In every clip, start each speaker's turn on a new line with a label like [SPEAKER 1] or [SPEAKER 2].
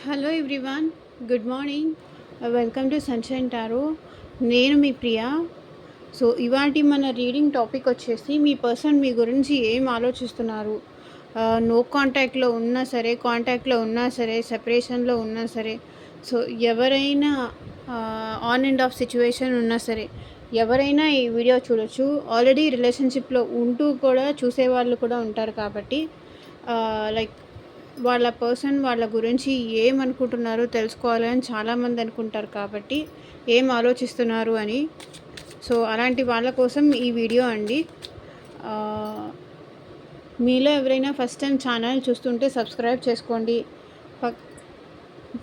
[SPEAKER 1] Hello everyone, good morning. Welcome to sunshine tarot. నేను మీ Priya. So ఇవాటి మన రీడింగ్ టాపిక్ వచ్చేసి మీ పర్సన్ మీ గురించి ఏం ఆలోచిస్తున్నారు. నో కాంటాక్ట్లో ఉన్నా సరే, కాంటాక్ట్లో ఉన్నా సరే, సెపరేషన్లో ఉన్నా సరే, సో ఎవరైనా ఆన్ అండ్ ఆఫ్ సిచ్యువేషన్ ఉన్నా సరే, ఎవరైనా ఈ వీడియో చూడొచ్చు. ఆల్రెడీ రిలేషన్షిప్లో ఉంటూ కూడా చూసేవాళ్ళు కూడా ఉంటారు కాబట్టి లైక్ వాళ్ళ పర్సన్ వాళ్ళ గురించి ఏమనుకుంటున్నారో తెలుసుకోవాలని చాలామంది అనుకుంటారు కాబట్టి ఏం ఆలోచిస్తున్నారు అని. సో అలాంటి వాళ్ళ కోసం ఈ వీడియో అండి. మీలో ఎవరైనా ఫస్ట్ టైం ఛానల్ చూస్తుంటే సబ్స్క్రైబ్ చేసుకోండి.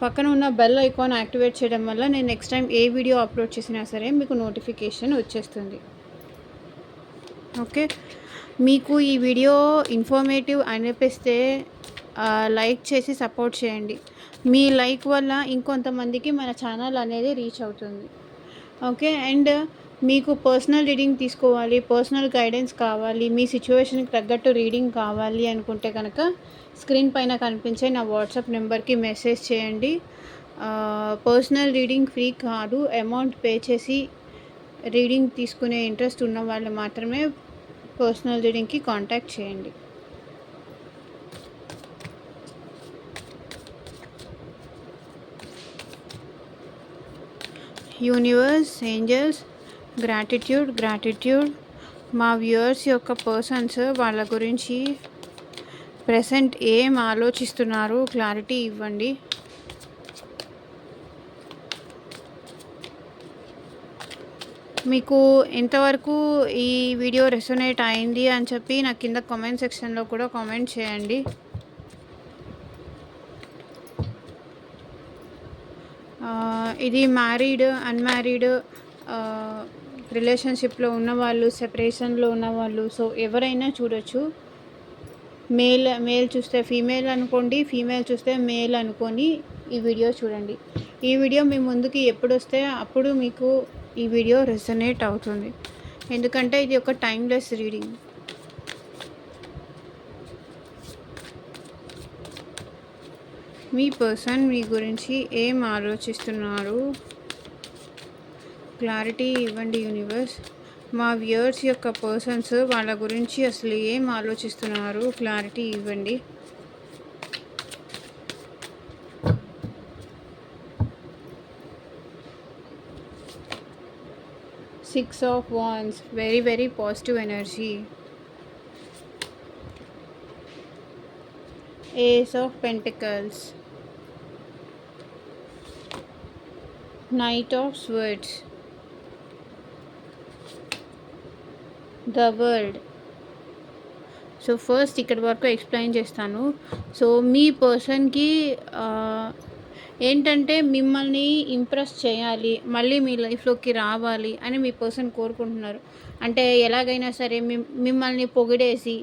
[SPEAKER 1] పక్కన ఉన్న బెల్ ఐకాన్ యాక్టివేట్ చేయడం వల్ల నేను నెక్స్ట్ టైం ఏ వీడియో అప్లోడ్ చేసినా సరే మీకు నోటిఫికేషన్ వచ్చేస్తుంది. ఓకే, మీకు ఈ వీడియో ఇన్ఫర్మేటివ్ అనిపిస్తే లైక్ చేసి సపోర్ట్ చేయండి. మీ లైక్ వల్ల ఇంకొంతమందికి మన ఛానల్ అనేది రీచ్ అవుతుంది. ఓకే, అండ్ మీకు పర్సనల్ రీడింగ్ తీసుకోవాలి, పర్సనల్ గైడెన్స్ కావాలి, మీ సిచ్యువేషన్కి తగ్గట్టు రీడింగ్ కావాలి అనుకుంటే కనుక స్క్రీన్ పైన కనిపించే నా వాట్సాప్ నెంబర్కి మెసేజ్ చేయండి. పర్సనల్ రీడింగ్ ఫ్రీ కాదు, అమౌంట్ పే చేసి రీడింగ్ తీసుకునే ఇంట్రెస్ట్ ఉన్న వాళ్ళు మాత్రమే పర్సనల్ రీడింగ్కి కాంటాక్ట్ చేయండి. Universe, angels, gratitude. మా వ్యూవర్స్ యొక్క పర్సన్స్ వాళ్ళ గురించి ప్రెసెంట్ ఏం ఆలోచిస్తున్నారు క్లారిటీ ఇవ్వండి. మీకు ఎంతవరకు ఈ వీడియో రెసొనేట్ అయింది అని చెప్పి నాకు కింద కామెంట్ సెక్షన్లో కూడా కామెంట్ చేయండి. ఇది మ్యారీడ్, అన్మ్యారీడ్, రిలేషన్షిప్లో ఉన్నవాళ్ళు, సెపరేషన్లో ఉన్నవాళ్ళు, సో ఎవరైనా చూడొచ్చు. మేల్ చూస్తే ఫీమేల్ అనుకోండి, ఫీమేల్ చూస్తే మేల్ అనుకొని ఈ వీడియో చూడండి. ఈ వీడియో మీ ముందుకి ఎప్పుడు వస్తే అప్పుడు మీకు ఈ వీడియో రెసొనేట్ అవుతుంది, ఎందుకంటే ఇది ఒక టైమ్లెస్ రీడింగ్. మీ పర్సన్ మీ గురించి ఏం ఆలోచిస్తున్నారు క్లారిటీ ఇవ్వండి యూనివర్స్. మా వ్యూవర్స్ యొక్క పర్సన్స్ వాళ్ళ గురించి అసలు ఏం ఆలోచిస్తున్నారు క్లారిటీ ఇవ్వండి. Six of wands, very very positive energy. Ace of pentacles, knight of swords, the world. So first ఇక్కడి వరకు ఎక్స్ప్లెయిన్ చేస్తాను. సో మీ పర్సన్కి ఏంటంటే మిమ్మల్ని ఇంప్రెస్ చేయాలి, మళ్ళీ మీ లైఫ్లోకి రావాలి అని మీ పర్సన్ కోరుకుంటున్నారు. అంటే ఎలాగైనా సరే మిమ్మల్ని పొగిడేసి,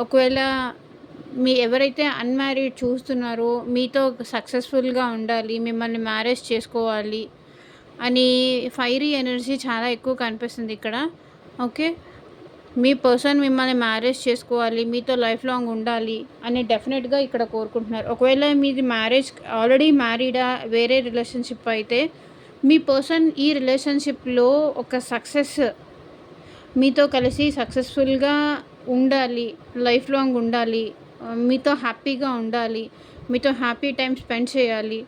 [SPEAKER 1] ఒకవేళ మీ ఎవరైతే అన్మ్యారీడ్ చూస్తున్నారో మీతో సక్సెస్ఫుల్గా ఉండాలి, మిమ్మల్ని మ్యారేజ్ చేసుకోవాలి అని ఫైరీ ఎనర్జీ చాలా ఎక్కువ కనిపిస్తుంది ఇక్కడ. ఓకే, మీ పర్సన్ మిమ్మల్ని మ్యారేజ్ చేసుకోవాలి, మీతో లైఫ్ లాంగ్ ఉండాలి అని డెఫినెట్గా ఇక్కడ కోరుకుంటున్నారు. ఒకవేళ మీది మ్యారేజ్ ఆల్రెడీ మ్యారీడా, వేరే రిలేషన్షిప్ అయితే మీ పర్సన్ ఈ రిలేషన్షిప్లో ఒక సక్సెస్, మీతో కలిసి సక్సెస్ఫుల్గా ఉండాలి, లైఫ్ లాంగ్ ఉండాలి, మీతో హ్యాపీగా ఉండాలి, మీతో హ్యాపీ టైం స్పెండ్ చేయాలి.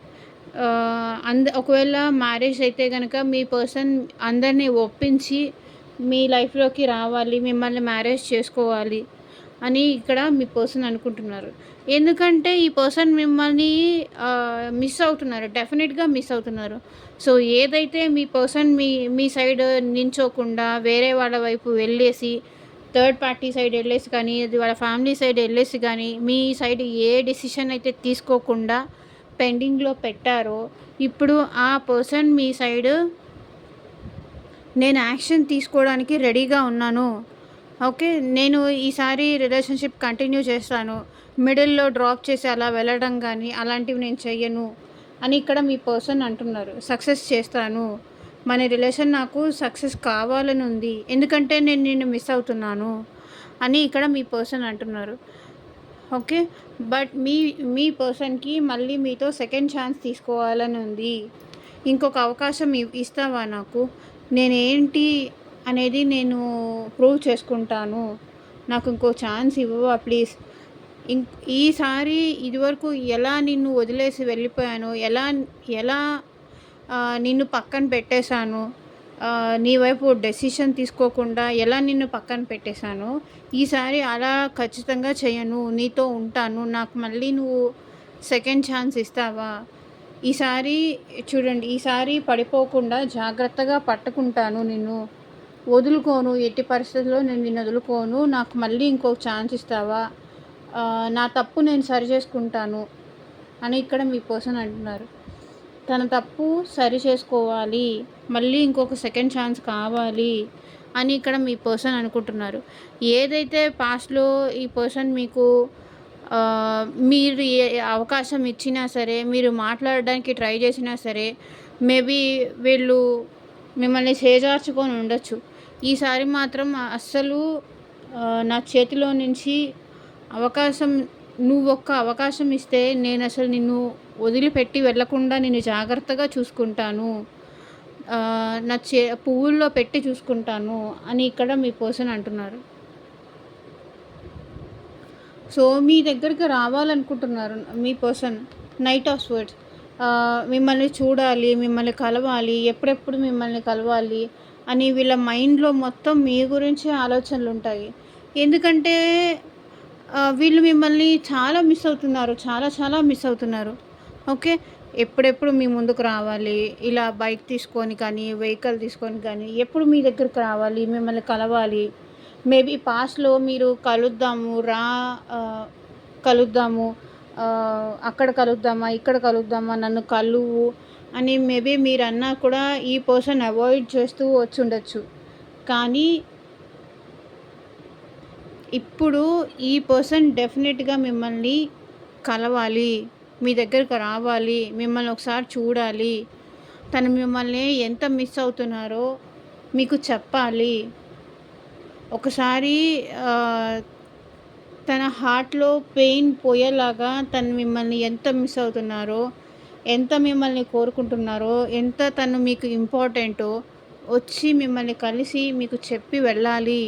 [SPEAKER 1] ఒకవేళ మ్యారేజ్ అయితే కనుక మీ పర్సన్ అందరినీ ఒప్పించి మీ లైఫ్లోకి రావాలి, మిమ్మల్ని మ్యారేజ్ చేసుకోవాలి అని ఇక్కడ మీ పర్సన్ అనుకుంటున్నారు. ఎందుకంటే ఈ పర్సన్ మిమ్మల్ని మిస్ అవుతున్నారు, డెఫినెట్గా మిస్ అవుతున్నారు. సో ఏదైతే మీ పర్సన్ మీ సైడ్ నించోకుండా వేరే వాళ్ళ వైపు వెళ్ళేసి, థర్డ్ పార్టీ సైడ్ వెళ్ళేసి కానీ, అది వాళ్ళ ఫ్యామిలీ సైడ్ వెళ్ళేసి కానీ, మీ సైడ్ ఏ డెసిషన్ అయితే తీసుకోకుండా పెండింగ్లో పెట్టారో, ఇప్పుడు ఆ పర్సన్ మీ సైడ్ నేను యాక్షన్ తీసుకోవడానికి రెడీగా ఉన్నాను. ఓకే, నేను ఈసారి రిలేషన్షిప్ కంటిన్యూ చేస్తాను, మిడిల్లో డ్రాప్ చేసి అలా వెళ్ళడం కానీ అలాంటివి నేను చెయ్యను అని ఇక్కడ మీ పర్సన్ అంటున్నారు. సక్సెస్ చేస్తాను, మన రిలేషన్ నాకు సక్సెస్ కావాలని ఉంది, ఎందుకంటే నేను నిన్ను మిస్ అవుతున్నాను అని ఇక్కడ మీ పర్సన్ అంటున్నారు. ఓకే. బట్ మీ పర్సన్‌కి మళ్ళీ మీతో సెకండ్ ఛాన్స్ తీసుకోవాలని ఉంది. ఇంకొక అవకాశం ఇస్తావా నాకు? నేనేంటి అనేది నేను ప్రూవ్ చేసుకుంటాను. నాకు ఇంకో ఛాన్స్ ఇవ్వవా ప్లీజ్? ఇం ఈసారి ఇదివరకు ఎలా నిన్ను వదిలేసి వెళ్ళిపోయానో, ఎలా ఎలా నిన్ను పక్కన పెట్టేశానో, నీ వైపు డెసిషన్ తీసుకోకుండా ఎలా నిన్ను పక్కన పెట్టేశానో, ఈసారి అలా ఖచ్చితంగా చేయను. నీతో ఉంటాను. నాకు మళ్ళీ నువ్వు సెకండ్ ఛాన్స్ ఇస్తావా? ఈసారి చూడండి, ఈసారి పడిపోకుండా జాగ్రత్తగా పట్టుకుంటాను నిన్ను. వదులుకోను. ఎట్టి పరిస్థితుల్లో నేను నిన్ను వదులుకోను. నాకు మళ్ళీ ఇంకో ఛాన్స్ ఇస్తావా? నా తప్పు నేను సరిచేసుకుంటాను అని ఇక్కడ మీ పర్సన్ అంటున్నారు. తన తప్పు సరి చేసుకోవాలి, మళ్ళీ ఇంకొక సెకండ్ ఛాన్స్ కావాలి అని ఇక్కడ మీ పర్సన్ అనుకుంటున్నారు. ఏదైతే పాస్ట్‌లో ఈ పర్సన్ మీకు మీరు అవకాశం ఇచ్చినా సరే, మీరు మాట్లాడడానికి ట్రై చేసినా సరే, మేబీ వీళ్ళు మిమ్మల్ని చేజార్చుకొని ఉండొచ్చు. ఈసారి మాత్రం అస్సలు నా చేతిలో నుంచి అవకాశం నువ్వొక్క అవకాశం ఇస్తే నేనసలు నిన్ను వదిలిపెట్టి వెళ్ళకుండా నిన్ను జాగ్రత్తగా చూసుకుంటాను. నా పువ్వుల్లో పెట్టి చూసుకుంటాను అని ఇక్కడ మీ పర్సన్ అంటున్నారు. సో, మీ దగ్గరికి రావాలనుకుంటున్నారు మీ పర్సన్. Night of swords. మిమ్మల్ని చూడాలి, మిమ్మల్ని కలవాలి, ఎప్పుడెప్పుడు మిమ్మల్ని కలవాలి అని వీళ్ళ మైండ్‌లో మొత్తం మీ గురించే ఆలోచనలుంటాయి. ఎందుకంటే వీళ్ళు మిమ్మల్ని చాలా మిస్ అవుతున్నారు. చాలా చాలా మిస్ అవుతున్నారు. ఓకే. ఎప్పుడెప్పుడు మీ ముందుకు రావాలి, ఇలా బైక్ తీసుకొని కానీ, వెహికల్ తీసుకొని కానీ ఎప్పుడు మీ దగ్గరికి రావాలి, మిమ్మల్ని కలవాలి. మేబీ పాస్ట్‌లో మీరు కలుద్దాము, అక్కడ కలుద్దామా, ఇక్కడ కలుద్దామా, నన్ను కలువు అని మేబీ మీరన్నా కూడా ఈ పర్సన్ అవాయిడ్ చేస్తూ వచ్చుండొచ్చు. కానీ ఇప్పుడు ఈ పర్సన్ డెఫినెట్‌గా మిమ్మల్ని కలవాలి, మీ దగ్గరికి రావాలి, మిమ్మల్ని ఒకసారి చూడాలి. తను మిమ్మల్ని ఎంత మిస్ అవుతున్నారో మీకు చెప్పాలి. ఒకసారి తన హార్ట్‌లో పెయిన్ పోయేలాగా తను మిమ్మల్ని ఎంత మిస్ అవుతున్నారో, ఎంత మిమ్మల్ని కోరుకుంటున్నారో, ఎంత తను మీకు ఇంపార్టెంటో వచ్చి మిమ్మల్ని కలిసి మీకు చెప్పి వెళ్ళాలి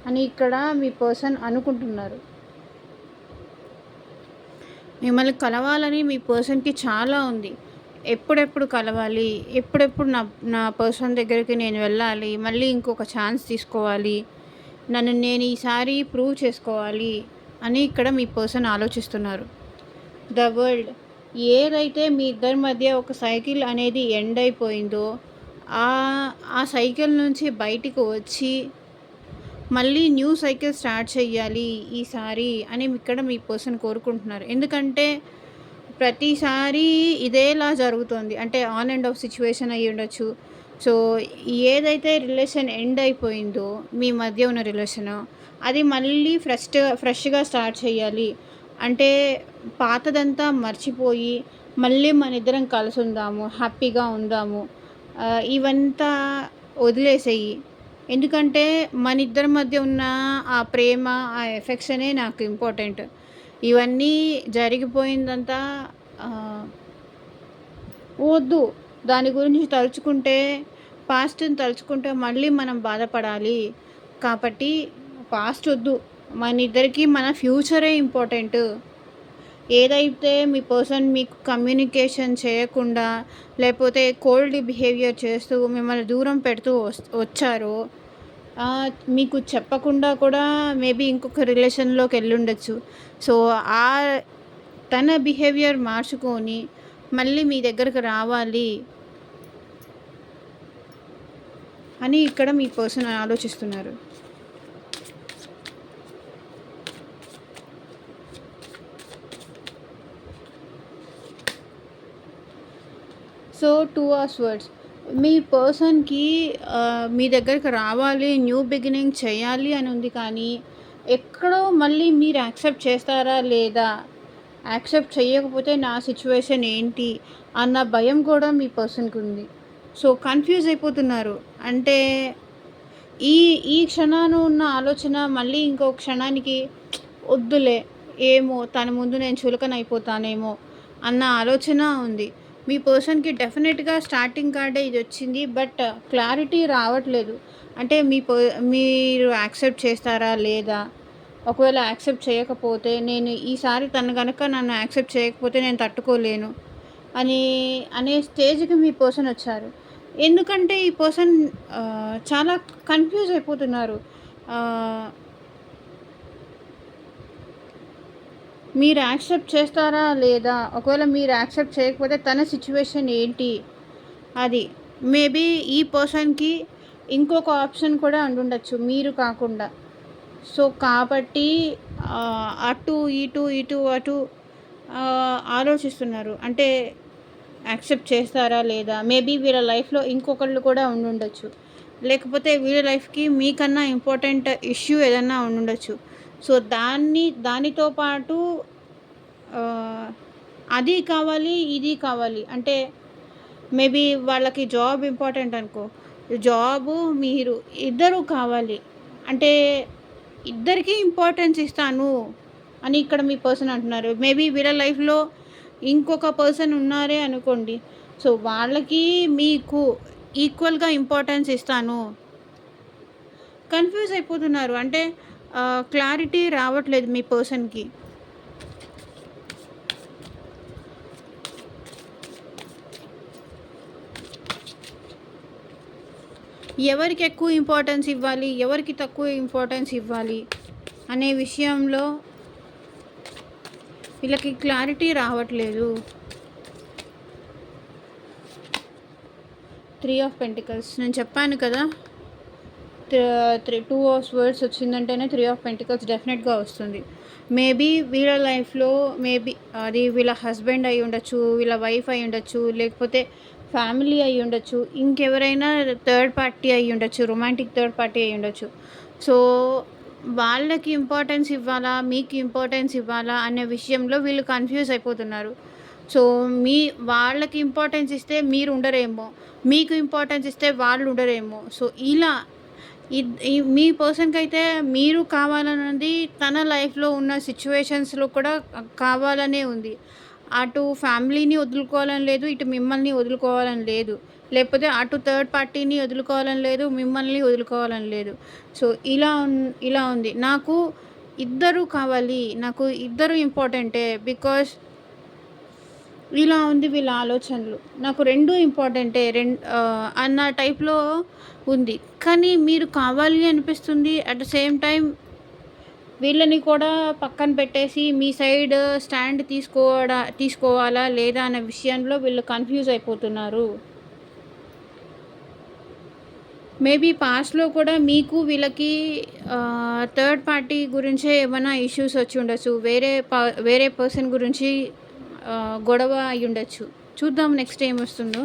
[SPEAKER 1] అని ఇక్కడ మీ పర్సన్ అనుకుంటున్నారు. మిమ్మల్ని కలవాలని మీ పర్సన్‌కి చాలా ఉంది. ఎప్పుడెప్పుడు కలవాలి, ఎప్పుడెప్పుడు నా నా పర్సన్ దగ్గరికి నేను వెళ్ళాలి, మళ్ళీ ఇంకొక ఛాన్స్ తీసుకోవాలి, నన్ను నేను ఈసారి ప్రూవ్ చేసుకోవాలి అని ఇక్కడ మీ పర్సన్ ఆలోచిస్తున్నారు. The world. ఏదైతే మీ ఇద్దరి మధ్య ఒక సైకిల్ అనేది ఎండ్ అయిపోయిందో, ఆ సైకిల్ నుంచి బయటికి వచ్చి మళ్ళీ న్యూ సైకిల్ స్టార్ట్ చేయాలి ఈసారి అని ఇక్కడ మీ పర్సన్ కోరుకుంటున్నారు. ఎందుకంటే ప్రతిసారి ఇదేలా జరుగుతుంది. అంటే ఆన్ అండ్ ఆఫ్ సిచ్యువేషన్ అయ్యి ఉండొచ్చు. సో, ఏదైతే రిలేషన్ ఎండ్ అయిపోయిందో మీ మధ్య ఉన్న రిలేషను, అది మళ్ళీ ఫ్రెష్‌గా స్టార్ట్ చేయాలి. అంటే పాతదంతా మర్చిపోయి మళ్ళీ మనిద్దరం కలిసుందాము, హ్యాపీగా ఉందాము. ఇవంతా వదిలేసేయి. ఎందుకంటే మనిద్దరి మధ్య ఉన్న ఆ ప్రేమ, ఆ ఎఫెక్షనే నాకు ఇంపార్టెంట్. ఇవన్నీ జరిగిపోయిందంతా వద్దు. దాని గురించి తలుచుకుంటే, పాస్ట్‌ని తలుచుకుంటే మళ్ళీ మనం బాధపడాలి. కాబట్టి పాస్ట్ వద్దు. మనిద్దరికీ మన ఫ్యూచరే ఇంపార్టెంటు. ఏదైతే మీ పర్సన్ మీకు కమ్యూనికేషన్ చేయకుండా, లేకపోతే కోల్డ్ బిహేవియర్ చేస్తూ మిమ్మల్ని దూరం పెడుతూ వచ్చారో, మీకు చెప్పకుండా కూడా మేబీ ఇంకొక రిలేషన్‌లోకి వెళ్ళుండొచ్చు. సో, తన బిహేవియర్ మార్చుకొని మళ్ళీ మీ దగ్గరకు రావాలి అని ఇక్కడ మీ పర్సన్ ఆలోచిస్తున్నారు. So, 2 of words. మీ పర్సన్‌కి మీ దగ్గరికి రావాలి, న్యూ బిగినింగ్ చేయాలి అని ఉంది. కానీ ఎక్కడో మళ్ళీ మీరు యాక్సెప్ట్ చేస్తారా లేదా? యాక్సెప్ట్ చేయకపోతే నా సిచ్యువేషన్ ఏంటి అన్న భయం కూడా మీ పర్సన్‌కి ఉంది. సో, కన్‌ఫ్యూజ్ అయిపోతున్నారు. అంటే ఈ ఈ క్షణాన ఉన్న ఆలోచన మళ్ళీ ఇంకో క్షణానికి వద్దులే, ఏమో తన ముందు నేను చులకనైపోతానేమో అన్న ఆలోచన ఉంది. మీ పర్సన్‌కి డెఫినిట్‌గా స్టార్టింగ్ కార్డే ఇదొచ్చింది. బట్ క్లారిటీ రావట్లేదు. అంటే మీరు యాక్సెప్ట్ చేస్తారా లేదా? ఒకవేళ యాక్సెప్ట్ చేయకపోతే నేను ఈసారి తను గనక నన్ను యాక్సెప్ట్ చేయకపోతే నేను తట్టుకోలేను అని అనే స్టేజ్‌కి మీ పర్సన్ వచ్చారు. ఎందుకంటే ఈ పర్సన్ చాలా కన్‌ఫ్యూజ్ అయిపోతున్నారు. ఆహ్ మీరు యాక్సెప్ట్ చేస్తారా లేదా? ఒకవేళ మీరు యాక్సెప్ట్ చేయకపోతే తన సిట్యుయేషన్ ఏంటి? అది. మేబీ ఈ పర్సన్‌కి ఇంకొక ఆప్షన్ కూడా ఉండుండొచ్చు మీరు కాకుండా. సో, కాబట్టి అటు, ఇటు ఆలోచిస్తున్నారు. అంటే యాక్సెప్ట్ చేస్తారా లేదా? మేబీ వీళ్ళ లైఫ్‌లో ఇంకొకళ్ళు కూడా ఉండుండొచ్చు. లేకపోతే వీళ్ళ లైఫ్‌కి మీకన్నా ఇంపార్టెంట్ ఇష్యూ ఏదన్నా ఉండుండొచ్చు. సో, దానితో పాటు ఆహ్, అది కావాలి, ఇది కావాలి. అంటే మేబీ వాళ్ళకి జాబ్ ఇంపార్టెంట్ అనుకో. జాబు, మీరు ఇద్దరూ కావాలి. అంటే ఇద్దరికీ ఇంపార్టెన్స్ ఇస్తాను అని ఇక్కడ మీ పర్సన్ అంటున్నారు. మేబీ వీళ్ళ లైఫ్‌లో ఇంకొక పర్సన్ ఉన్నారే అనుకోండి. సో, వాళ్ళకి మీకు ఈక్వల్‌గా ఇంపార్టెన్స్ ఇస్తాను. కన్‌ఫ్యూజ్ అయిపోతున్నారు. అంటే క్లారిటీ రావట్లేదు మీ పర్సన్‌కి. ఎవరికి ఎక్కువ ఇంపార్టెన్స్ ఇవ్వాలి, ఎవరికి తక్కువ ఇంపార్టెన్స్ ఇవ్వాలి అనే విషయంలో వీళ్ళకి క్లారిటీ రావట్లేదు. 3 ఆఫ్ పెంటికల్స్ నేను చెప్పాను కదా! 2 ఆఫ్ వర్డ్స్ వచ్చిందంటేనే 3 ఆఫ్ పెంటికల్స్ డెఫినెట్‌గా వస్తుంది. మేబీ వీళ్ళ లైఫ్‌లో అది వీళ్ళ హస్బెండ్ అయి ఉండొచ్చు, వీళ్ళ వైఫ్ అయి ఉండొచ్చు, లేకపోతే ఫ్యామిలీ అయి ఉండొచ్చు, ఇంకెవరైనా థర్డ్ పార్టీ అయి ఉండొచ్చు, రొమాంటిక్ థర్డ్ పార్టీ అయి ఉండొచ్చు. సో, వాళ్ళకి ఇంపార్టెన్స్ ఇవ్వాలా, మీకు ఇంపార్టెన్స్ ఇవ్వాలా అనే విషయంలో వీళ్ళు కన్‌ఫ్యూజ్ అయిపోతున్నారు. సో, వాళ్ళకి ఇంపార్టెన్స్ ఇస్తే మీరు ఉండరేమో, మీకు ఇంపార్టెన్స్ ఇస్తే వాళ్ళు ఉండరేమో. సో, ఇలా మీ పర్సన్‌కైతే మీరు కావాలన్నది తన లైఫ్‌లో ఉన్న సిట్యుయేషన్స్‌లో కూడా కావాలనే ఉంది. అటు ఫ్యామిలీని వదులుకోవాలని లేదు, ఇటు మిమ్మల్ని వదులుకోవాలని లేదు. లేకపోతే అటు థర్డ్ పార్టీని వదులుకోవాలని లేదు, మిమ్మల్ని వదులుకోవాలని లేదు. సో, ఇలా ఉంది. నాకు ఇద్దరు కావాలి, నాకు ఇద్దరు ఇంపార్టెంటే. బికాజ్ ఇలా ఉంది వీళ్ళ ఆలోచనలు. నాకు 2 ఇంపార్టెంటే అన్న టైప్‌లో ఉంది. కానీ మీరు కావాలి అనిపిస్తుంది. అట్ ద సేమ్ టైమ్ వీళ్ళని కూడా పక్కన పెట్టేసి మీ సైడ్ స్టాండ్ తీసుకోవాలా లేదా అనే విషయంలో వీళ్ళు కన్‌ఫ్యూజ్ అయిపోతున్నారు. మేబీ పాస్ట్‌లో కూడా మీకు వీళ్ళకి థర్డ్ పార్టీ గురించే ఏమైనా ఇష్యూస్ వచ్చి ఉండొచ్చు. వేరే పర్సన్ గురించి గొడవ అయ్యుండొచ్చు. చూద్దాం నెక్స్ట్ ఏమొస్తుందో.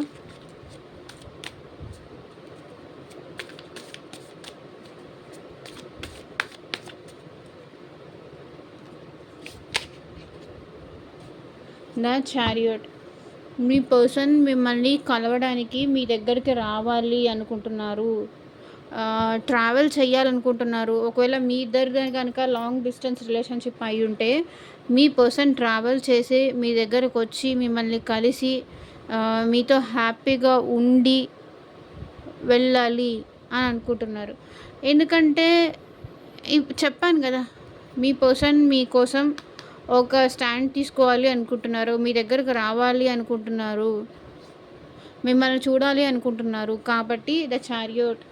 [SPEAKER 1] The chariot. మీ పర్సన్ మిమ్మల్ని కలవడానికి మీ దగ్గరికి రావాలి అనుకుంటున్నారు. ట్రావెల్ చేయాలనుకుంటున్నారు. ఒకవేళ మీ ఇద్దరిది కనుక లాంగ్ డిస్టెన్స్ రిలేషన్‌షిప్ అయ్యుంటే, మీ పర్సన్ ట్రావెల్ చేసి మీ దగ్గరకొచ్చి మిమ్మల్ని కలిసి మీతో హ్యాపీగా ఉండి వెళ్ళాలి అని అనుకుంటున్నారు. ఎందుకంటే చెప్పాను గదా! మీ పర్సన్ మీకోసం ఒక స్టాండ్ తీసుకోవాలి అనుకుంటున్నారు. మీ దగ్గరకు రావాలి అనుకుంటున్నారు. మిమ్మల్ని చూడాలి అనుకుంటున్నారు. కాబట్టి ద చారియట్.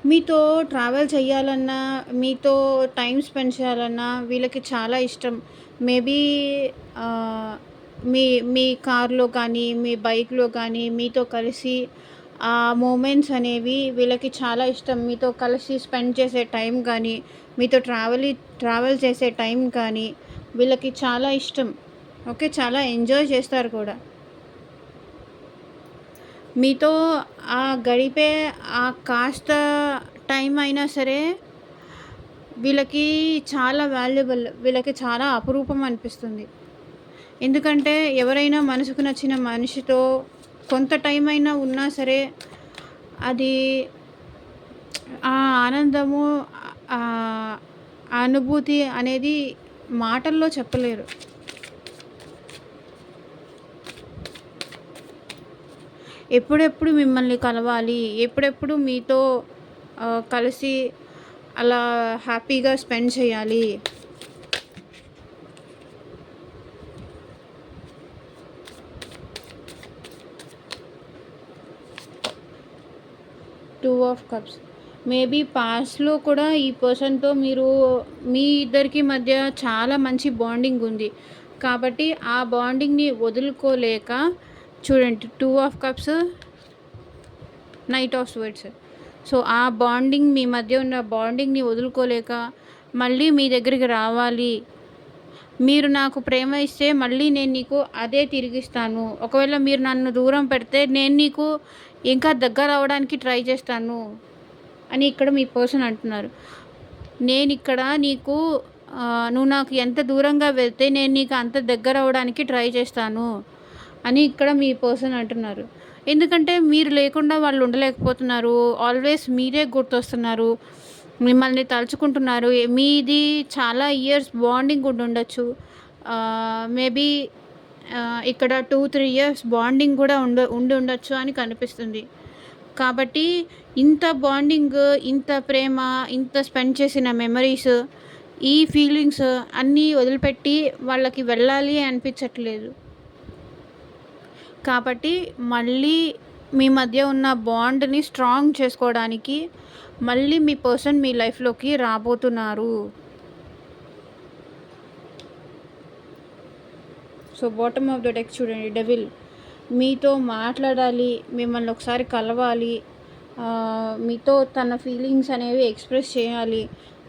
[SPEAKER 1] మీతో ట్రావెల్ చేయాలన్నా, మీతో టైం స్పెండ్ చేయాలన్నా వీళ్ళకి చాలా ఇష్టం. మేబీ మీ మీ కార్‌లో కానీ, మీ బైక్‌లో కానీ మీతో కలిసి ఆ మూమెంట్స్ అనేవి వీళ్ళకి చాలా ఇష్టం. మీతో కలిసి స్పెండ్ చేసే టైం కానీ, మీతో ట్రావెల్ చేసే టైం కానీ వీళ్ళకి చాలా ఇష్టం. ఓకే. చాలా ఎంజాయ్ చేస్తారు కూడా. మీతో గడిపే కాస్త టైం అయినా సరే వీళ్ళకి చాలా వాల్యుబుల్. వీళ్ళకి చాలా అపురూపం అనిపిస్తుంది. ఎందుకంటే ఎవరైనా మనసుకు నచ్చిన మనిషితో కొంత టైం అయినా ఉన్నా సరే అది ఆ ఆనందము, ఆ అనుభూతి అనేది మాటల్లో చెప్పలేరు. ఎప్పుడెప్పుడు మిమ్మల్ని కలవాలి, ఎప్పుడెప్పుడు మీతో కలిసి అలా హ్యాపీగా స్పెండ్ చేయాలి. Two of cups. మేబీ పాస్ట్‌లో కూడా ఈ పర్సన్‌తో మీ ఇద్దరికి మధ్య చాలా మంచి బాండింగ్ ఉంది. కాబట్టి ఆ బాండింగ్‌ని వదులుకోలేక చూడండి, two of cups, night of swords. So, ఆ బాండింగ్ మీ మధ్య ఉన్న బాండింగ్‌ని వదులుకోలేక మళ్ళీ మీ దగ్గరికి రావాలి. మీరు నాకు ప్రేమ ఇస్తే మళ్ళీ నేను నీకు అదే తిరిగిస్తాను. ఒకవేళ మీరు నన్ను దూరం పెడితే నేను నీకు ఇంకా దగ్గర అవ్వడానికి ట్రై చేస్తాను అని ఇక్కడ మీ పర్సన్ అంటున్నారు. నేనిక్కడ నీకు నువ్వు నాకు ఎంత దూరంగా వెళ్తే నేను నీకు అంత దగ్గర అవ్వడానికి ట్రై చేస్తాను అని ఇక్కడ మీ పర్సన్ అంటున్నారు. ఎందుకంటే మీరు లేకుండా వాళ్ళు ఉండలేకపోతున్నారు. ఆల్వేస్ మీరే గుర్తొస్తున్నారు. మిమ్మల్ని తలుచుకుంటున్నారు. మీది చాలా ఇయర్స్ బాండింగ్ ఉండుండొచ్చు. మేబీ ఇక్కడ 2-3 ఇయర్స్ బాండింగ్ కూడా ఉండుండొచ్చు అని కనిపిస్తుంది. కాబట్టి ఇంత బాండింగ్, ఇంత ప్రేమ, ఇంత స్పెండ్ చేసిన మెమరీస్, ఈ ఫీలింగ్స్ అన్నీ వదిలిపెట్టి వాళ్ళకి వెళ్ళాలి అనిపించట్లేదు. కాబట్టి మళ్ళీ మీ మధ్య ఉన్న బాండ్‌ని స్ట్రాంగ్ చేసుకోవడానికి మళ్ళీ మీ పర్సన్ మీ లైఫ్‌లోకి రాబోతున్నారు. So, bottom of the deck చూడండి, డెవిల్. మీతో మాట్లాడాలి, మిమ్మల్ని ఒకసారి కలవాలి, మీతో తన ఫీలింగ్స్ అనేవి ఎక్స్‌ప్రెస్ చేయాలి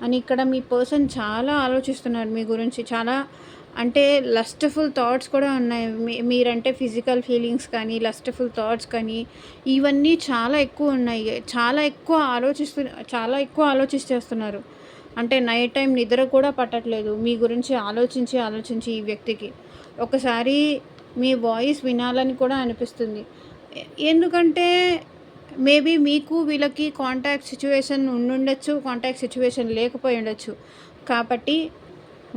[SPEAKER 1] అని ఇక్కడ మీ పర్సన్ చాలా ఆలోచిస్తున్నారు మీ గురించి. చాలా అంటే లస్ట్‌ఫుల్ థాట్స్ కూడా ఉన్నాయి. మీరంటే ఫిజికల్ ఫీలింగ్స్ కానీ, లస్ట్‌ఫుల్ థాట్స్ కానీ ఇవన్నీ చాలా ఎక్కువ ఉన్నాయి. చాలా ఎక్కువ ఆలోచిస్తేస్తున్నారు. అంటే నైట్ టైం నిద్ర కూడా పట్టట్లేదు మీ గురించి ఆలోచించి ఈ వ్యక్తికి. ఒకసారి మీ వాయిస్ వినాలని కూడా అనిపిస్తుంది. ఎందుకంటే మేబీ మీకు వీళ్ళకి కాంటాక్ట్ సిచ్యువేషన్ ఉండుండొచ్చు, కాంటాక్ట్ సిచ్యువేషన్ లేకపోయి ఉండొచ్చు. కాబట్టి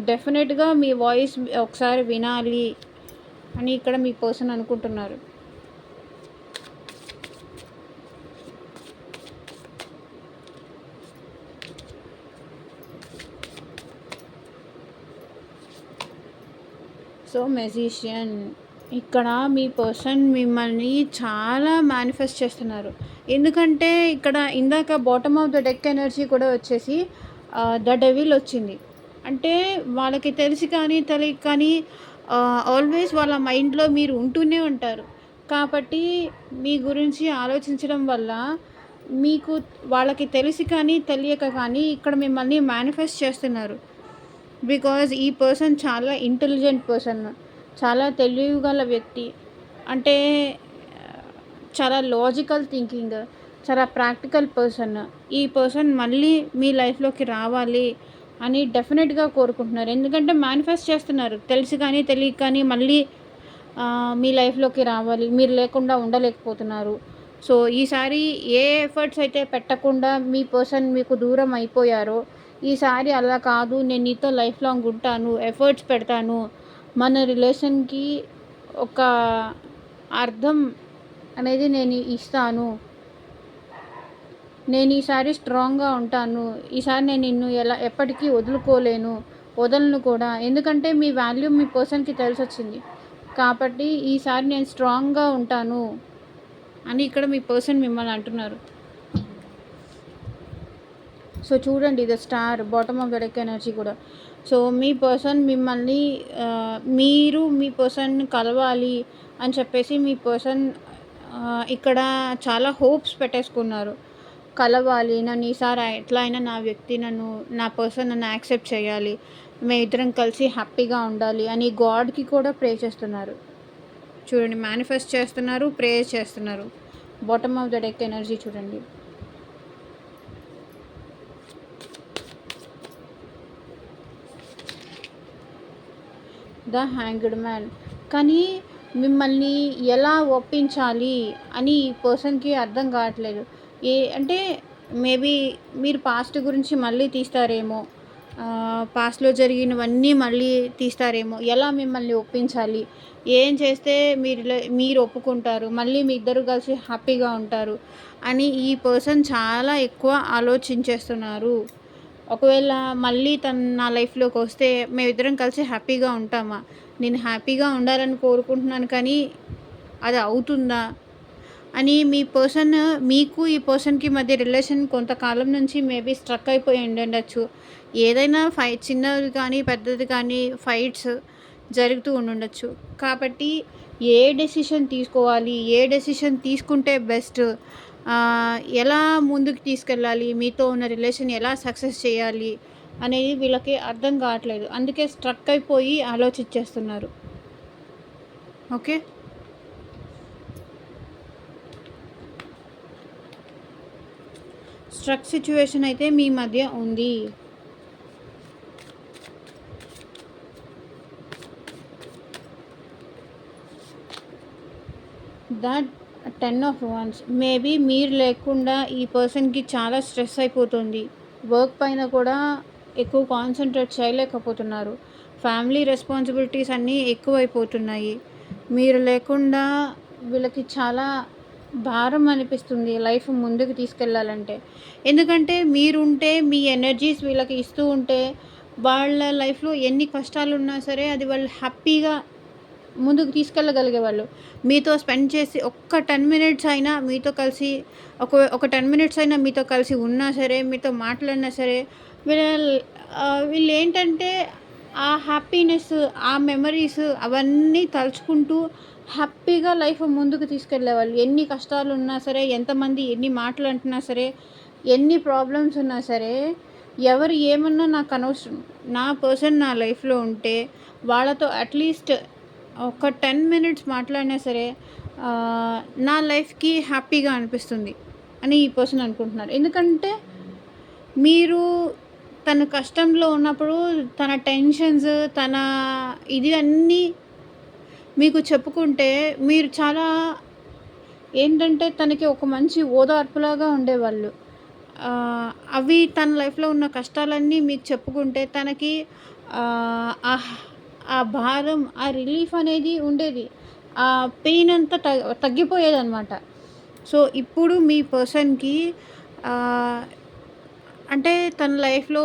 [SPEAKER 1] డెఫినెట్‌గా మీ వాయిస్ ఒకసారి వినాలి అని ఇక్కడ మీ పర్సన్ అనుకుంటున్నారు. So, magician. ఇక్కడ మీ పర్సన్ మిమ్మల్ని చాలా మేనిఫెస్ట్ చేస్తున్నారు. ఎందుకంటే ఇక్కడ ఇందాక bottom of the deck energy కూడా వచ్చేసి ద డెవిల్ వచ్చింది. అంటే వాళ్ళకి తెలిసి కానీ తెలియక కానీ ఆల్వేస్ వాళ్ళ మైండ్‌లో మీరు ఉంటూనే ఉంటారు. కాబట్టి మీ గురించి ఆలోచించడం వల్ల మీకు వాళ్ళకి తెలిసి కానీ తెలియక కానీ ఇక్కడ మిమ్మల్ని మేనిఫెస్ట్ చేస్తున్నారు. బికాజ్ ఈ పర్సన్ చాలా ఇంటెలిజెంట్ పర్సన్, చాలా తెలివిగల వ్యక్తి. అంటే చాలా లాజికల్ థింకింగ్, చాలా ప్రాక్టికల్ పర్సన్. ఈ పర్సన్ మళ్ళీ మీ లైఫ్‌లోకి రావాలి అని డెఫినెట్‌గా కోరుకుంటున్నారు. ఎందుకంటే మేనిఫెస్ట్ చేస్తున్నారు. తెలిసి కానీ తెలియక కానీ మళ్ళీ మీ లైఫ్‌లోకి రావాలి. మీరు లేకుండా ఉండలేకపోతున్నారు. సో, ఈసారి ఏ ఎఫర్ట్స్ అయితే పెట్టకుండా మీ పర్సన్ మీకు దూరం అయిపోయారో, ఈసారి అలా కాదు, నేను నీతో లైఫ్ లాంగ్ ఉంటాను, ఎఫర్ట్స్ పెడతాను, మన రిలేషన్‌కి ఒక అర్థం అనేది నేను ఇస్తాను, నేను ఈసారి స్ట్రాంగ్‌గా ఉంటాను, ఈసారి నేను నిన్ను ఎప్పటికీ వదలను కూడా. ఎందుకంటే మీ వాల్యూ మీ పర్సన్‌కి తెలిసొచ్చింది. కాబట్టి ఈసారి నేను స్ట్రాంగ్‌గా ఉంటాను అని ఇక్కడ మీ పర్సన్ మిమ్మల్ని అంటున్నారు. సో, చూడండి, the star, bottom of the deck energy కూడా. సో, మీ పర్సన్ మిమ్మల్ని మీరు మీ పర్సన్ కలవాలి అని చెప్పేసి మీ పర్సన్ ఇక్కడ చాలా హోప్స్ పెట్టేసుకున్నారు. కలవాలి, నన్ను ఈసారి ఎట్లా అయినా నా పర్సన్ నన్ను యాక్సెప్ట్ చేయాలి, మేమిద్దరం కలిసి హ్యాపీగా ఉండాలి అని గాడ్కి కూడా ప్రే చేస్తున్నారు. చూడండి, మేనిఫెస్ట్ చేస్తున్నారు, ప్రే చేస్తున్నారు. Bottom of the deck energy చూడండి. The hanged man. కానీ మిమ్మల్ని ఎలా ఒప్పించాలి అని ఈ పర్సన్కి అర్థం కావట్లేదు. అంటే మేబీ మీరు పాస్ట్ గురించి మళ్ళీ తీస్తారేమో, పాస్ట్‌లో జరిగినవన్నీ మళ్ళీ తీస్తారేమో. ఎలా మిమ్మల్ని ఒప్పించాలి? ఏం చేస్తే మీరు ఒప్పుకుంటారు? మళ్ళీ మీ ఇద్దరు కలిసి హ్యాపీగా ఉంటారు అని ఈ పర్సన్ చాలా ఎక్కువ ఆలోచించేస్తున్నారు. ఒకవేళ మళ్ళీ తను నా లైఫ్‌లోకొస్తే మేమిద్దరం కలిసి హ్యాపీగా ఉంటామా? నేను హ్యాపీగా ఉండాలని కోరుకుంటున్నాను కానీ అది అవుతుందా? అని మీ పర్సన్ మీకు ఈ పర్సన్‌కి మధ్య రిలేషన్ కొంతకాలం నుంచి మేబీ స్ట్రక్ అయిపోయి ఉండుండొచ్చు. ఏదైనా చిన్నది కానీ, పెద్దది కానీ ఫైట్స్ జరుగుతూ ఉండుండొచ్చు. కాబట్టి ఏ డెసిషన్ తీసుకోవాలి? ఏ డెసిషన్ తీసుకుంటే బెస్ట్? ఎలా ముందుకు తీసుకెళ్ళాలి? మీతో ఉన్న రిలేషన్ ఎలా సక్సెస్ చేయాలి? అనేది వీళ్ళకి అర్థం కావట్లేదు. అందుకే స్ట్రక్ అయిపోయి ఆలోచించేస్తున్నారు. ఓకే. స్ట్రక్ సిచ్యువేషన్ అయితే మీ మధ్య ఉంది. దట్ 10 ఆఫ్ వాండ్స్ మేబీ మీరు లేకుండా ఈ పర్సన్‌కి చాలా స్ట్రెస్ అయిపోతుంది. వర్క్ పైన కూడా ఎక్కువ కాన్సంట్రేట్ చేయలేకపోతున్నారు. ఫ్యామిలీ రెస్పాన్సిబిలిటీస్ అన్నీ ఎక్కువైపోతున్నాయి. మీరు లేకుండా వీళ్ళకి చాలా భారం అనిపిస్తుంది లైఫ్ ముందుకు తీసుకెళ్ళాలంటే. ఎందుకంటే మీరుంటే మీ ఎనర్జీస్ వీళ్ళకి ఇస్తూ ఉంటే వాళ్ళ లైఫ్‌లో ఎన్ని కష్టాలున్నా సరే అది వాళ్ళు హ్యాపీగా ముందుకు తీసుకెళ్ళగలిగేవాళ్ళు. మీతో స్పెండ్ చేసి ఒక్క 10 మినిట్స్ అయినా మీతో కలిసి ఒక 10 మినిట్స్ అయినా మీతో కలిసి ఉన్నా సరే, మీతో మాట్లాడినా సరే వీళ్ళేంటంటే ఆ హ్యాపీనెస్, ఆ మెమరీస్ అవన్నీ తలుచుకుంటూ హ్యాపీగా లైఫ్ ముందుకు తీసుకెళ్ళేవాళ్ళు. ఎన్ని కష్టాలున్నా సరే, ఎంతమంది ఎన్ని మాటలు అంటున్నా సరే, ఎన్ని ప్రాబ్లమ్స్ ఉన్నా సరే, ఎవరు ఏమన్నా నాకు అనవసరం. నా పర్సన్ నా లైఫ్‌లో ఉంటే వాళ్ళతో అట్‌లీస్ట్ ఒక 10 మినిట్స్ మాట్లాడినా సరే నా లైఫ్‌కి హ్యాపీగా అనిపిస్తుంది అని ఈ పర్సన్ అనుకుంటున్నారు. ఎందుకంటే మీరు తన కష్టంలో ఉన్నప్పుడు తన టెన్షన్స్, తన ఇది అన్నీ మీకు చెప్పుకుంటే మీరు చాలా ఏంటంటే తనకి ఒక మంచి ఓదార్పులాగా ఉండేవాళ్ళు. అవి తన లైఫ్‌లో ఉన్న కష్టాలన్నీ మీకు చెప్పుకుంటే తనకి ఆ భారం, ఆ రిలీఫ్ అనేది ఉండేది. ఆ పెయిన్ అంతా తగ్గిపోయేదనమాట. సో, ఇప్పుడు మీ పర్సన్‌కి అంటే తన లైఫ్‌లో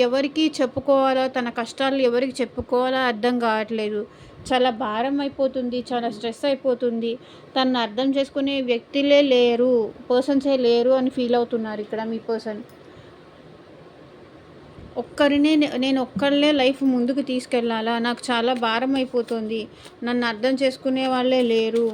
[SPEAKER 1] ఎవరికి చెప్పుకోవాలో, తన కష్టాలు ఎవరికి చెప్పుకోవాలో అర్థం కావట్లేదు. చాలా భారం అయిపోతుంది. చాలా స్ట్రెస్ అయిపోతుంది. తనని అర్థం చేసుకునే వ్యక్తులే లేరు. పర్సన్సే లేరు అని ఫీల్ అవుతున్నారు ఇక్కడ మీ పర్సన్. నేను ఒక్కళ్ళే లైఫ్ ముందుకు తీసుకెళ్ళాలా? నాకు చాలా భారం అయిపోతుంది. నన్ను అర్థం చేసుకునే వాళ్ళే లేరు.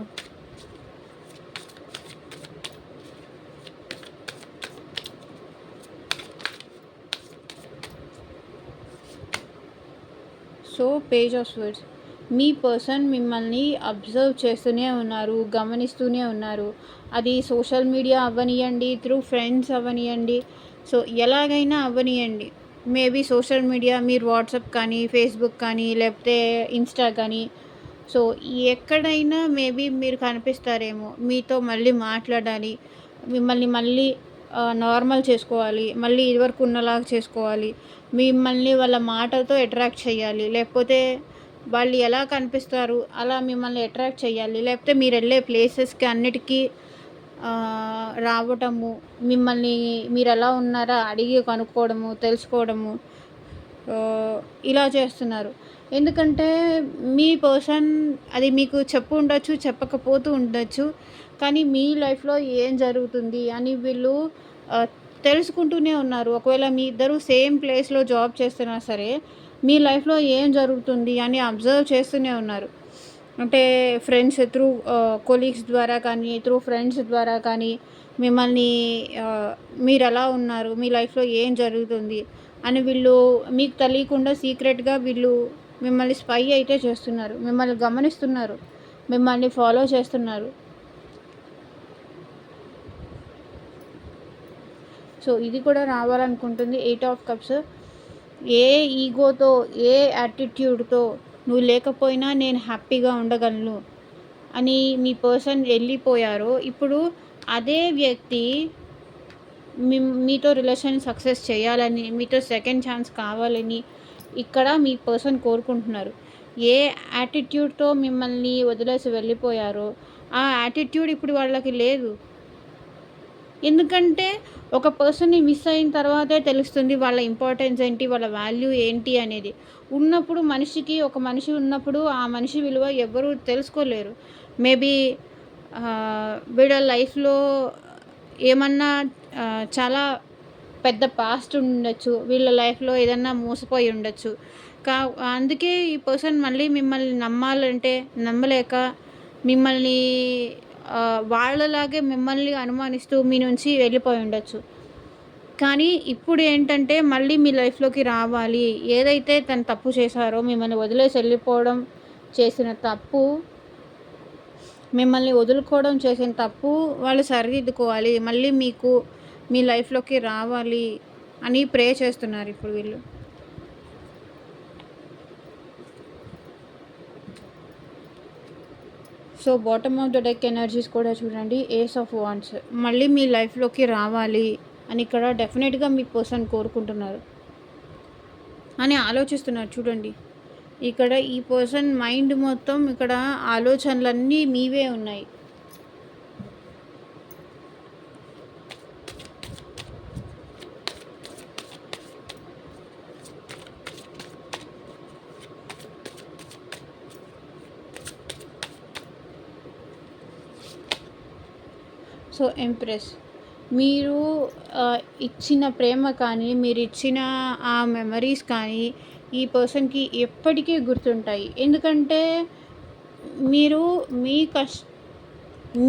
[SPEAKER 1] So, page of swords. మీ పర్సన్ మిమ్మల్ని అబ్జర్వ్ చేస్తూనే ఉన్నారు, గమనిస్తూనే ఉన్నారు. అది సోషల్ మీడియా అవ్వనియండి, త్రూ ఫ్రెండ్స్ అవ్వనియండి, సో ఎలాగైనా అవ్వనియండి. మేబీ సోషల్ మీడియా మీరు వాట్సాప్ కానీ, ఫేస్బుక్ కానీ, లేకపోతే ఇన్స్టా కానీ, సో ఎక్కడైనా మేబీ మీరు కనిపిస్తారేమో. మీతో మళ్ళీ మాట్లాడాలి, మిమ్మల్ని మళ్ళీ నార్మల్ చేసుకోవాలి, మళ్ళీ ఇదివరకు ఉన్నలాగా చేసుకోవాలి, మిమ్మల్ని వాళ్ళ మాటలతో అట్రాక్ట్ చేయాలి. లేకపోతే వాళ్ళు ఎలా కనిపిస్తారు అలా మిమ్మల్ని అట్రాక్ట్ చేయాలి. లేకపోతే మీరు వెళ్ళే ప్లేసెస్కి అన్నిటికీ రావటము, మిమ్మల్ని మీరు ఎలా ఉన్నారా అడిగి కనుక్కోవడము, తెలుసుకోవడము, ఇలా చేస్తున్నారు. ఎందుకంటే మీ పర్సన్ అది మీకు చెప్పు ఉండొచ్చు, చెప్పకపోతూ ఉండొచ్చు. కానీ మీ లైఫ్‌లో ఏం జరుగుతుంది అని వీళ్ళు తెలుసుకుంటూనే ఉన్నారు. ఒకవేళ మీ ఇద్దరు సేమ్ ప్లేస్‌లో జాబ్ చేస్తున్నా సరే, మీ లైఫ్‌లో ఏం జరుగుతుంది అని అబ్జర్వ్ చేస్తూనే ఉన్నారు. అంటే ఫ్రెండ్స్ త్రూ కొలీగ్స్ ద్వారా కానీ, త్రూ ఫ్రెండ్స్ ద్వారా కానీ మిమ్మల్ని మీరెలా ఉన్నారు, మీ లైఫ్‌లో ఏం జరుగుతుంది అని వీళ్ళు మీకు తెలియకుండా సీక్రెట్‌గా వీళ్ళు మిమ్మల్ని స్పై అయితే చేస్తున్నారు. మిమ్మల్ని గమనిస్తున్నారు. మిమ్మల్ని ఫాలో చేస్తున్నారు. సో, ఇది కూడా రావాలనుకుంటుంది 8 ఆఫ్ కప్స్. ఏ ఈగోతో, ఏ యాటిట్యూడ్‌తో నువ్వు లేకపోయినా నేను హ్యాపీగా ఉండగలను అని మీ పర్సన్ వెళ్ళిపోయారో, ఇప్పుడు అదే వ్యక్తి మీ మీతో రిలేషన్ సక్సెస్ చేయాలని, మీతో సెకండ్ ఛాన్స్ కావాలని ఇక్కడ మీ పర్సన్ కోరుకుంటున్నారు. ఏ యాటిట్యూడ్‌తో మిమ్మల్ని వదిలేసి వెళ్ళిపోయారో, ఆ యాటిట్యూడ్ ఇప్పుడు వాళ్ళకి లేదు. ఎందుకంటే ఒక పర్సన్‌ని మిస్ అయిన తర్వాతే తెలుస్తుంది వాళ్ళ ఇంపార్టెన్స్ ఏంటి, వాళ్ళ వాల్యూ ఏంటి అనేది. ఉన్నప్పుడు ఒక మనిషి ఉన్నప్పుడు ఆ మనిషి విలువ ఎవ్వరూ తెలుసుకోలేరు. మేబీ వీళ్ళ లైఫ్‌లో ఏమన్నా చాలా పెద్ద పాస్ట్ ఉండొచ్చు. వీళ్ళ లైఫ్‌లో ఏదన్నా మోసపోయి ఉండొచ్చు. కా అందుకే ఈ పర్సన్ మళ్ళీ మిమ్మల్ని నమ్మాలంటే నమ్మలేక మిమ్మల్ని వాళ్ళలాగే మిమ్మల్ని అనుమానిస్తూ మీ నుంచి వెళ్ళిపోయి ఉండొచ్చు. కానీ ఇప్పుడు ఏంటంటే మళ్ళీ మీ లైఫ్‌లోకి రావాలి. ఏదైతే తను తప్పు చేశారో మిమ్మల్ని వదిలేసి వెళ్ళిపోవడం చేసిన తప్పు, మిమ్మల్ని వదులుకోవడం చేసిన తప్పు వాళ్ళు సరిదిద్దుకోవాలి. మళ్ళీ మీకు మీ లైఫ్‌లోకి రావాలి అని ప్రే చేస్తున్నారు ఇప్పుడు వీళ్ళు. So bottom of the deck energies కూడా చూడండి. ఏస్ ఆఫ్ వాండ్స్ మళ్ళీ మీ లైఫ్‌లోకి రావాలి అని ఇక్కడ డెఫినెట్‌గా మీ పర్సన్ కోరుకుంటున్నారు అని ఆలోచిస్తున్నారు చూడండి. ఇక్కడ ఈ పర్సన్ మైండ్ మొత్తం ఇక్కడ ఆలోచనలన్నీ మీవే ఉన్నాయి. సో ఎంప్రెస్ మీరు ఇచ్చిన ప్రేమ కానీ, మీరిచ్చిన ఆ మెమరీస్ కానీ ఈ పర్సన్‌కి ఎప్పటికీ గుర్తుంటాయి. ఎందుకంటే మీరు మీ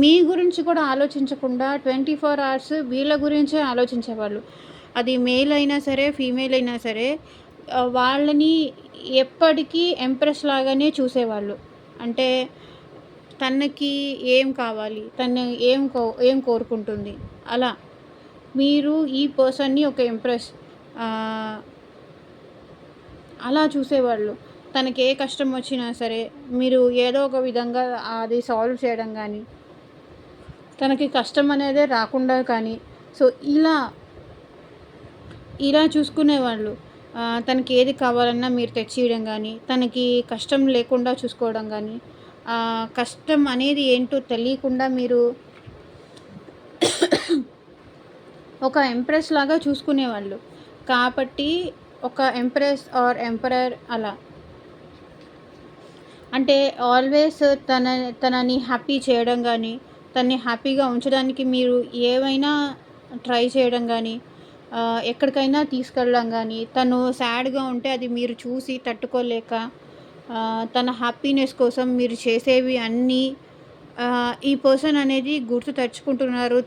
[SPEAKER 1] మీ గురించి కూడా ఆలోచించకుండా 24 అవర్స్ వీళ్ళ గురించే ఆలోచించేవాళ్ళు. అది మేల్ అయినా సరే, ఫీమేల్ అయినా సరే వాళ్ళని ఎప్పటికీ ఎంప్రెస్ లాగానే చూసేవాళ్ళు. అంటే తనకి ఏం కావాలి, తను ఏం కోరుకుంటుంది అలా. మీరు ఈ పర్సన్‌ని ఒక ఎంప్రెస్ అలా చూసేవాళ్ళు. తనకి ఏ కష్టం వచ్చినా సరే మీరు ఏదో ఒక విధంగా అది సాల్వ్ చేయడం కానీ, తనకి కష్టం అనేదే రాకుండా కానీ, సో ఇలా చూసుకునేవాళ్ళు. తనకి ఏది కావాలన్నా మీరు తెచ్చియడం కానీ, తనకి కష్టం లేకుండా చూసుకోవడం కానీ, కష్టం అనేది ఏంటో తెలియకుండా మీరు ఒక ఎంప్రెస్ లాగా చూసుకునేవాళ్ళు. కాబట్టి ఒక ఎంప్రెస్ ఆర్ ఎంపరర్ అలా. అంటే ఆల్వేస్ తనని హ్యాపీ చేయడం కానీ, తనని హ్యాపీగా ఉంచడానికి మీరు ఏవైనా ట్రై చేయడం కానీ, ఎక్కడికైనా తీసుకెళ్ళడం కానీ, తను సాడ్‌గా ఉంటే అది మీరు చూసి తట్టుకోలేక తన హ్యాపీనెస్ కోసం మీరు చేసేవి అన్నీ ఈ పర్సన్ అనేది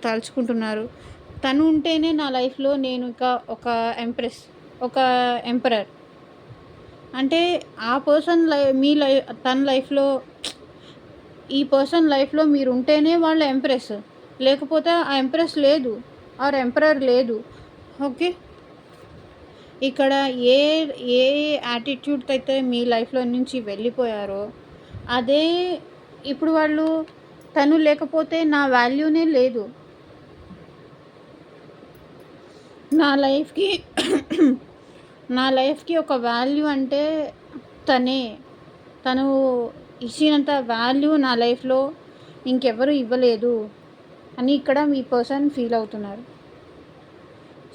[SPEAKER 1] తలుచుకుంటున్నారు. తను ఉంటేనే నా లైఫ్‌లో నేను ఇంకా ఒక ఎంప్రెస్, ఒక ఎంపరర్. అంటే ఆ పర్సన్ తన లైఫ్‌లో ఈ పర్సన్ లైఫ్‌లో మీరు ఉంటేనే వాళ్ళ ఎంప్రెస్. లేకపోతే ఆ ఎంప్రెస్ లేదు ఆర్ ఎంపరర్ లేదు. ఓకే. ఇక్కడ ఏ ఏ యాటిట్యూడ్‌తో అయితే మీ లైఫ్‌లో నుంచి వెళ్ళిపోయారో అదే ఇప్పుడు వాళ్ళు తను లేకపోతే నా వాల్యూనే లేదు. నా లైఫ్‌కి ఒక వాల్యూ అంటే తనే. తను ఇచ్చినంత వాల్యూ నా లైఫ్‌లో ఇంకెవరు ఇవ్వలేదు అని ఇక్కడ మీ పర్సన్ ఫీల్ అవుతున్నారు.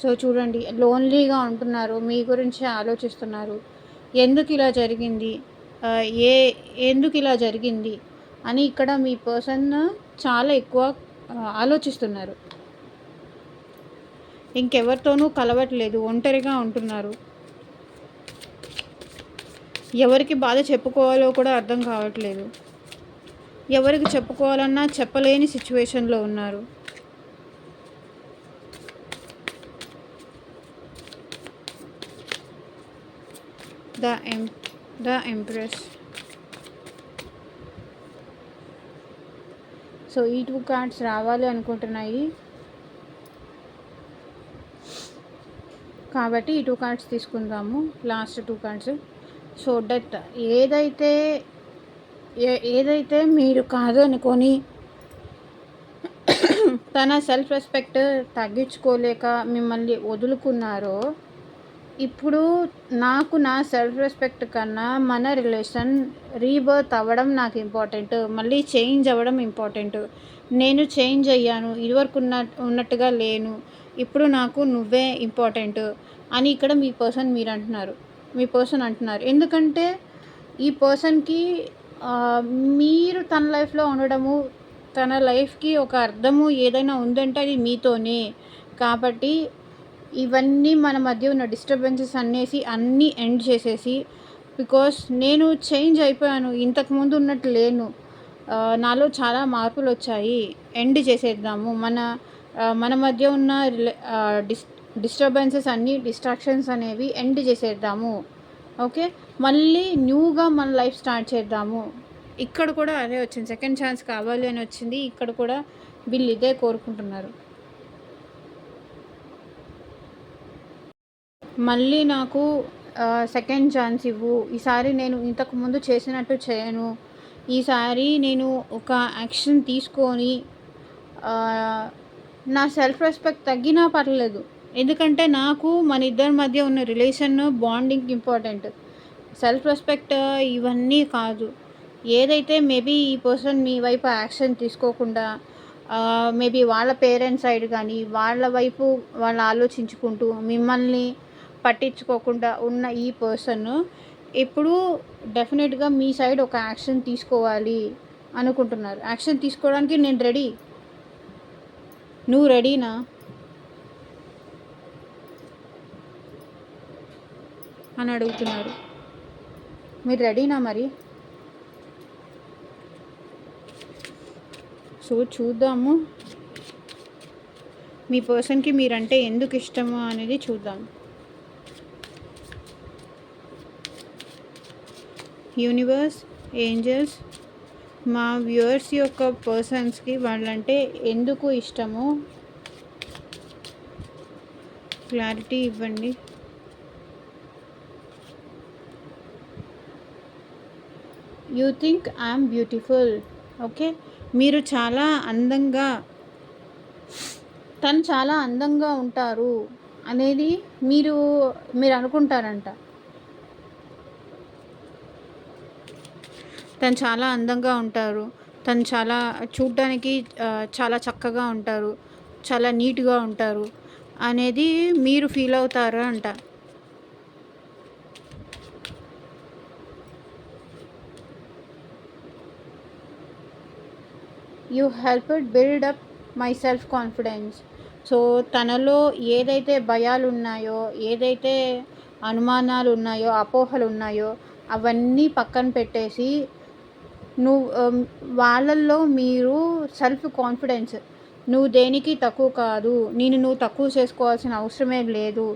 [SPEAKER 1] సో చూడండి, లోన్లీగా ఉంటున్నారు, మీ గురించే ఆలోచిస్తున్నారు. ఎందుకు ఇలా జరిగింది ఎందుకు ఇలా జరిగింది అని ఇక్కడ మీ పర్సన్ చాలా ఎక్కువ ఆలోచిస్తున్నారు. ఇంకెవరితోనూ కలవట్లేదు, ఒంటరిగా ఉంటున్నారు. ఎవరికి బాధ చెప్పుకోవాలో కూడా అర్థం కావట్లేదు. ఎవరికి చెప్పుకోవాలన్నా చెప్పలేని సిచ్యువేషన్లో ఉన్నారు. The empress. సో ఈ 2 కార్డ్స్ రావాలి అనుకుంటున్నాయి కాబట్టి ఈ 2 కార్డ్స్ తీసుకుందాము, లాస్ట్ 2 కార్డ్స్. So death. ఏదైతే మీరు కాదు అనుకొని తన సెల్ఫ్ రెస్పెక్ట్ తగ్గించుకోలేక మిమ్మల్ని వదులుకున్నారో, ఇప్పుడు నాకు నా సెల్ఫ్ రెస్పెక్ట్ కన్నా మన రిలేషన్ రీబర్త్ అవ్వడం నాకు ఇంపార్టెంట్, మళ్ళీ చేంజ్ అవ్వడం ఇంపార్టెంట్. నేను చేంజ్ అయ్యాను, ఇదివరకు ఉన్నట్టుగా లేను, ఇప్పుడు నాకు నువ్వే ఇంపార్టెంట్ అని ఇక్కడ మీ పర్సన్ అంటున్నారు. ఎందుకంటే ఈ పర్సన్కి మీరు తన లైఫ్లో ఉండడము, తన లైఫ్కి ఒక అర్థము ఏదైనా ఉందంటే అది మీతోనే. కాబట్టి ఇవన్నీ మన మధ్య ఉన్న డిస్టర్బెన్సెస్ అన్నీ ఎండ్ చేసేసి, బికాస్ నేను చేంజ్ అయిపోయాను, ఇంతకుముందు ఉన్నట్టు లేను, నాలో చాలా మార్పులు వచ్చాయి, ఎండ్ చేసేద్దాము. మన మధ్య ఉన్న డిస్టర్బెన్సెస్ డిస్ట్రాక్షన్స్ అనేవి ఎండ్ చేసేద్దాము. ఓకే, మళ్ళీ న్యూగా మన లైఫ్ స్టార్ట్ చేద్దాము. ఇక్కడ కూడా అదే వచ్చింది, సెకండ్ ఛాన్స్ కావాలి అని వచ్చింది. ఇక్కడ కూడా వీళ్ళు ఇదే కోరుకుంటున్నారు. మళ్ళీ నాకు సెకండ్ ఛాన్స్ ఇవ్వు, ఈసారి నేను ఇంతకుముందు చేసినట్టు చేయను, ఈసారి నేను ఒక యాక్షన్ తీసుకొని నా సెల్ఫ్ రెస్పెక్ట్ తగ్గినా పర్లేదు, ఎందుకంటే నాకు మన ఇద్దరి మధ్య ఉన్న relation bonding important, self respect ఇవన్నీ కాదు. ఏదైతే మేబీ ఈ పర్సన్ మీ వైపు యాక్షన్ తీసుకోకుండా మేబీ వాళ్ళ పేరెంట్స్ సైడ్ కానీ వాళ్ళ వైపు వాళ్ళు ఆలోచించుకుంటూ మిమ్మల్ని పట్టించుకోకుండా ఉన్న ఈ పర్సన్ ఇప్పుడు డెఫినెట్గా మీ సైడ్ ఒక యాక్షన్ తీసుకోవాలి అనుకుంటున్నారు. యాక్షన్ తీసుకోవడానికి నేను రెడీ, నువ్వు రెడీనా? అని అడుగుతున్నారు. మీరు రెడీనా మరి? సో చూద్దాము మీ పర్సన్కి మీరంటే ఎందుకు ఇష్టమో అనేది చూద్దాం. యూనివర్స్, ఏంజల్స్, మా వ్యూవర్స్ యొక్క పర్సన్స్కి వాళ్ళంటే ఎందుకు ఇష్టమో క్లారిటీ ఇవ్వండి. You think I'm beautiful. Okay, మీరు చాలా అందంగా, తను చాలా అందంగా ఉంటారు అనేది మీరు అనుకుంటారంట. తను చాలా అందంగా ఉంటారు, తను చాలా చూడ్డానికి చాలా చక్కగా ఉంటారు, చాలా నీట్గా ఉంటారు అనేది మీరు ఫీల్ అవుతారు అంట. You helped build up my self confidence. So తనలో ఏదైతే భయాలు ఉన్నాయో, ఏదైతే అనుమానాలు ఉన్నాయో, అపోహలు ఉన్నాయో అవన్నీ పక్కన పెట్టేసి వాళ్ళల్లో మీరు సెల్ఫ్ కాన్ఫిడెన్స్, నువ్వు దేనికి తక్కువ కాదు, నువ్వు తక్కువ చేసుకోవాల్సిన అవసరమే లేదు,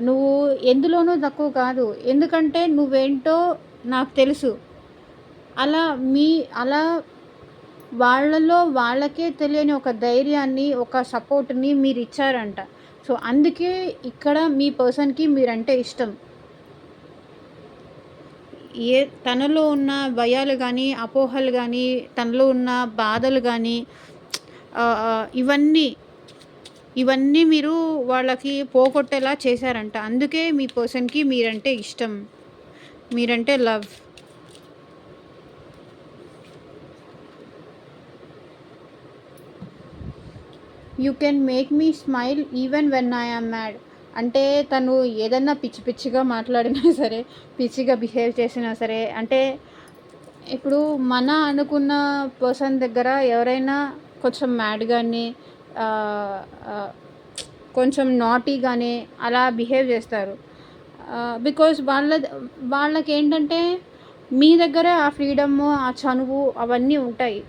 [SPEAKER 1] నువ్వు ఎందులోనూ తక్కువ కాదు, ఎందుకంటే నువ్వేంటో నాకు తెలుసు, అలా వాళ్ళలో వాళ్ళకే తెలియని ఒక ధైర్యాన్ని, ఒక సపోర్ట్ని మీరు ఇచ్చారంట. సో అందుకే ఇక్కడ మీ పర్సన్కి మీరంటే ఇష్టం. తనలో ఉన్న భయాలు కానీ, అపోహలు కానీ, తనలో ఉన్న బాధలు కానీ ఇవన్నీ మీరు వాళ్ళకి పోగొట్టేలా చేశారంట. అందుకే మీ పర్సన్కి మీరంటే ఇష్టం, మీరంటే love. You can make me smile even when I am mad. అంటే తను ఏదన్నా పిచ్చిగా మాట్లాడినా సరే, పిచ్చిగా బిహేవ్ చేసినా సరే, అంటే ఇప్పుడు మన అనుకున్న పర్సన్ దగ్గర ఎవరైనా కొంచెం మ్యాడ్గానే, కొంచెం నాటీగానే అలా బిహేవ్ చేస్తారు. బికాజ్ వాళ్ళకి ఏంటంటే మీ దగ్గర ఆ ఫ్రీడము, ఆ చనువు అవన్నీ ఉంటాయి.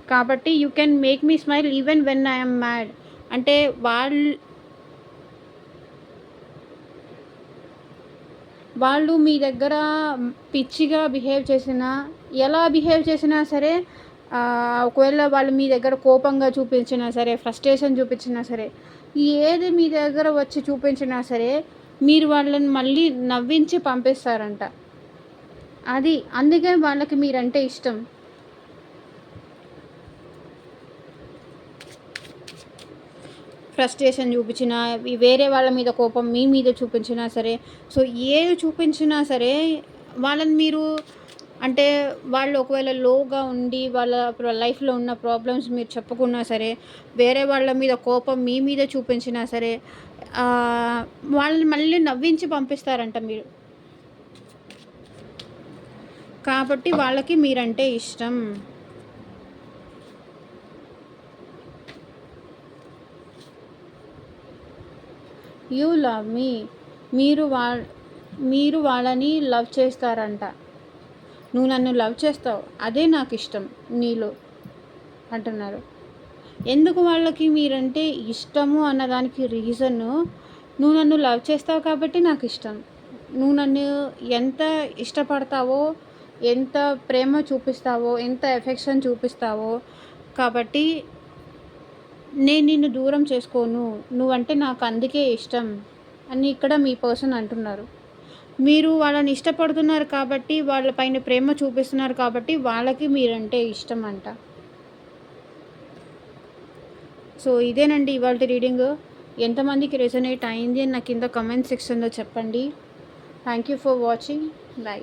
[SPEAKER 1] కాబట్టి you can make me smile even when I am mad అంటే వాళ్ళు మీ దగ్గర పిచ్చిగా బిహేవ్ చేసినా, ఎలా బిహేవ్ చేసినా సరే, ఒకవేళ వాళ్ళు మీ దగ్గర కోపంగా చూపించినా సరే, ఫ్రస్ట్రేషన్ చూపించినా సరే, ఏది మీ దగ్గర వచ్చి చూపించినా సరే, మీరు వాళ్ళని మళ్ళీ నవ్వించి పంపిస్తారంట. అందుకే వాళ్ళకి మీరంటే ఇష్టం. ఫ్రస్ట్రేషన్ చూపించినా, వేరే వాళ్ళ మీద కోపం మీ మీద చూపించినా సరే, సో ఏది చూపించినా సరే వాళ్ళని మీరు అంటే వాళ్ళు ఒకవేళ లోగా ఉండి వాళ్ళ లైఫ్లో ఉన్న ప్రాబ్లమ్స్ మీరు చెప్పుకున్నా సరే, వేరే వాళ్ళ మీద కోపం మీ మీద చూపించినా సరే, వాళ్ళని మళ్ళీ నవ్వించి పంపిస్తారంట మీరు. కాబట్టి వాళ్ళకి మీరంటే ఇష్టం. యూ లవ్ మీ. మీరు మీరు వాళ్ళని లవ్ చేస్తారంట. నువ్వు నన్ను లవ్ చేస్తావు, అదే నాకు ఇష్టం నీలో అంటున్నారు. ఎందుకు వాళ్ళకి మీరంటే ఇష్టము అన్నదానికి రీజను, నువ్వు నన్ను లవ్ చేస్తావు కాబట్టి నాకు ఇష్టం. నువ్వు నన్ను ఎంత ఇష్టపడతావో, ఎంత ప్రేమ చూపిస్తావో, ఎంత ఎఫెక్షన్ చూపిస్తావో, కాబట్టి నేను నిన్ను దూరం చేసుకోను, నువ్వంటే నాకు అందుకే ఇష్టం అని ఇక్కడ మీ పర్సన్ అంటున్నారు. మీరు వాళ్ళని ఇష్టపడుతున్నారు కాబట్టి, వాళ్ళపైన ప్రేమ చూపిస్తున్నారు కాబట్టి వాళ్ళకి మీరంటే ఇష్టం అంట. సో ఇదేనండి ఇవాళ రీడింగ్. ఎంతమందికి రెజొనేట్ అయింది అని నాకు కింద కమెంట్ సెక్షన్లో చెప్పండి. Thank you for watching. By.